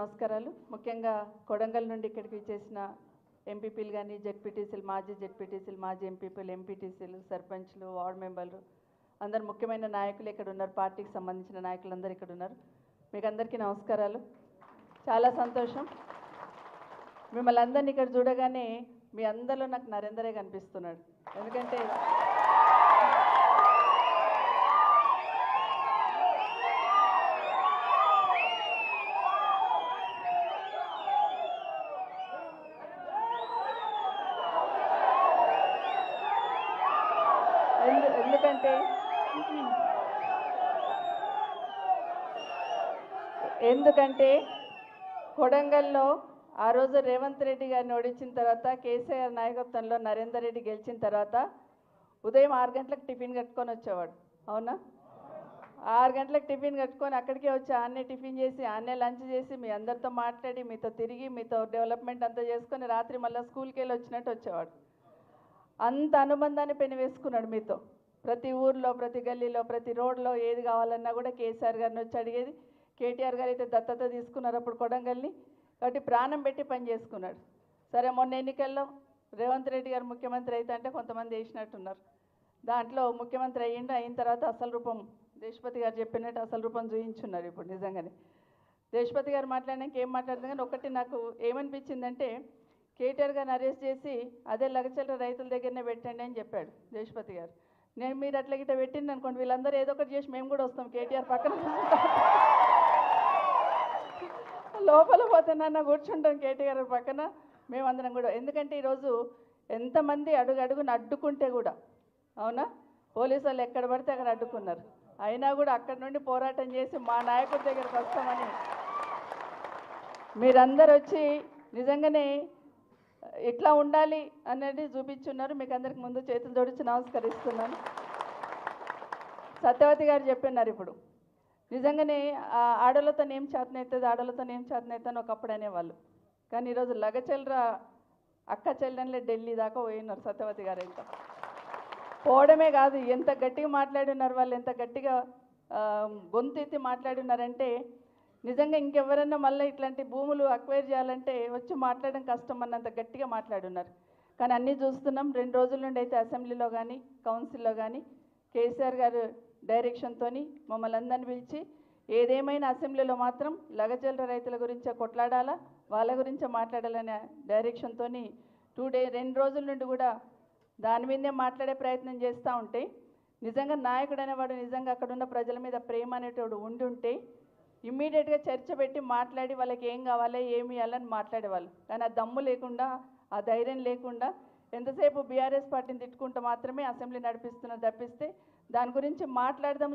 నమస్కారాలు. ముఖ్యంగా కొడంగల్ నుండి ఇక్కడికి చేసిన ఎంపీపీలు కానీ, జెడ్పీటీసీలు, మాజీ జెడ్పీటీసీలు, మాజీ ఎంపీపీలు, ఎంపీటీసీలు, సర్పంచ్లు, వార్డు మెంబర్లు, అందరు ముఖ్యమైన నాయకులు ఇక్కడ ఉన్నారు. పార్టీకి సంబంధించిన నాయకులందరూ ఇక్కడ ఉన్నారు. మీకు అందరికీ నమస్కారాలు. చాలా సంతోషం. మిమ్మల్ని అందరినీ ఇక్కడ చూడగానే మీ అందరిలో నాకు నరేందరే కనిపిస్తున్నాడు. ఎందుకంటే ఎందుకంటే కొడంగల్లో ఆ రోజు రేవంత్ రెడ్డి గారిని ఓడించిన తర్వాత, కేసీఆర్ నాయకత్వంలో నరేందర్ రెడ్డి గెలిచిన తర్వాత ఉదయం 6 గంటలకు టిఫిన్ కట్టుకొని వచ్చేవాడు. అవునా? 6 గంటలకు టిఫిన్ కట్టుకొని అక్కడికే వచ్చి ఆన్నే టిఫిన్ చేసి, ఆన్నే లంచ్ చేసి, మీ అందరితో మాట్లాడి, మీతో తిరిగి, మీతో డెవలప్మెంట్ అంతా చేసుకొని రాత్రి మళ్ళీ స్కూల్కి వెళ్ళి వచ్చినట్టు వచ్చేవాడు. అంత అనుబంధాన్ని పెనవేసుకున్నాడు మీతో. ప్రతి ఊర్లో, ప్రతి గల్లీలో, ప్రతి రోడ్లో ఏది కావాలన్నా కూడా కేసీఆర్ గారిని వచ్చి అడిగేది. కేటీఆర్ గారు అయితే దత్తత తీసుకున్నారు అప్పుడు కొడంగల్ని, కాబట్టి ప్రాణం పెట్టి పని చేసుకున్నాడు. సరే, మొన్న ఎన్నికల్లో రేవంత్ రెడ్డి గారు ముఖ్యమంత్రి అయితే అంటే కొంతమంది వేసినట్టున్నారు. దాంట్లో ముఖ్యమంత్రి అయిన తర్వాత అసలు రూపం దేశపతి గారు చెప్పినట్టు అసలు రూపం చూయించున్నారు. ఇప్పుడు నిజంగానే దేశపతి గారు మాట్లాడినాక ఏం మాట్లాడుతుంది కానీ ఒకటి నాకు ఏమనిపించిందంటే, కేటీఆర్ గారిని అరెస్ట్ చేసి అదే లగచర్ల రైతుల దగ్గరనే పెట్టండి అని చెప్పాడు దేశపతి గారు. నేను మీరు అట్లా గిట్ట పెట్టింది అనుకోండి, వీళ్ళందరూ ఏదో ఒకటి చేసి మేము కూడా వస్తాం కేటీఆర్ పక్కన లోపల పోతే నన్ను కూర్చుంటాం కేటీఆర్ పక్కన మేమందరం కూడా. ఎందుకంటే ఈరోజు ఎంతమంది అడుగున అడ్డుకుంటే కూడా, అవునా, పోలీసు వాళ్ళు ఎక్కడ పడితే అక్కడ అడ్డుకున్నారు. అయినా కూడా అక్కడి నుండి పోరాటం చేసి మా నాయకుడి దగ్గరకు వస్తామని మీరందరూ వచ్చి నిజంగానే ఇట్లా ఉండాలి అనేది చూపించున్నారు. మీకు అందరికి ముందు చేతులు జోడించి నమస్కరిస్తున్నాను. సత్యవతి గారు చెప్పినారు ఇప్పుడు, నిజంగానే ఆడలతో ఏం చేతనవుతుంది, ఆడలతో ఏం చేతనవుతుంది ఒకప్పుడు అనేవాళ్ళు. కానీ ఈరోజు లగచెల్ర అక్క చెల్లెన్లే ఢిల్లీ దాకా పోయినారు సత్యవతి గారు. ఎంత పోవడమే కాదు, ఎంత గట్టిగా మాట్లాడినారు వాళ్ళు, ఎంత గట్టిగా గొంతెత్తి మాట్లాడినారంటే నిజంగా ఇంకెవరన్నా మళ్ళీ ఇట్లాంటి భూములు అక్వైర్ చేయాలంటే వచ్చి మాట్లాడడం కష్టం అన్నంత గట్టిగా మాట్లాడున్నారు. కానీ అన్నీ చూస్తున్నాం. 2 రోజుల నుండి అయితే అసెంబ్లీలో కానీ కౌన్సిల్లో కానీ కేసీఆర్ గారు డైరెక్షన్తో మమ్మల్ని అందరిని పిలిచి ఏదేమైనా అసెంబ్లీలో మాత్రం లగచర్ల రైతుల గురించే కొట్లాడాలా, వాళ్ళ గురించే మాట్లాడాలనే డైరెక్షన్తో 2 రోజుల నుండి కూడా దాని మీదే మాట్లాడే ప్రయత్నం చేస్తూ ఉంటే, నిజంగా నాయకుడు అనేవాడు నిజంగా అక్కడున్న ప్రజల మీద ప్రేమ అనేటోడు ఉండి ఉంటే ఇమ్మీడియట్గా చర్చ పెట్టి మాట్లాడి వాళ్ళకి ఏం కావాలి, ఏమి ఇవ్వాలని మాట్లాడేవాళ్ళు. కానీ ఆ దమ్ము లేకుండా, ఆ ధైర్యం లేకుండా ఎంతసేపు బీఆర్ఎస్ పార్టీని తిట్టుకుంటూ మాత్రమే అసెంబ్లీ నడిపిస్తున్నారు తప్పిస్తే దాని గురించి మాట్లాడదాం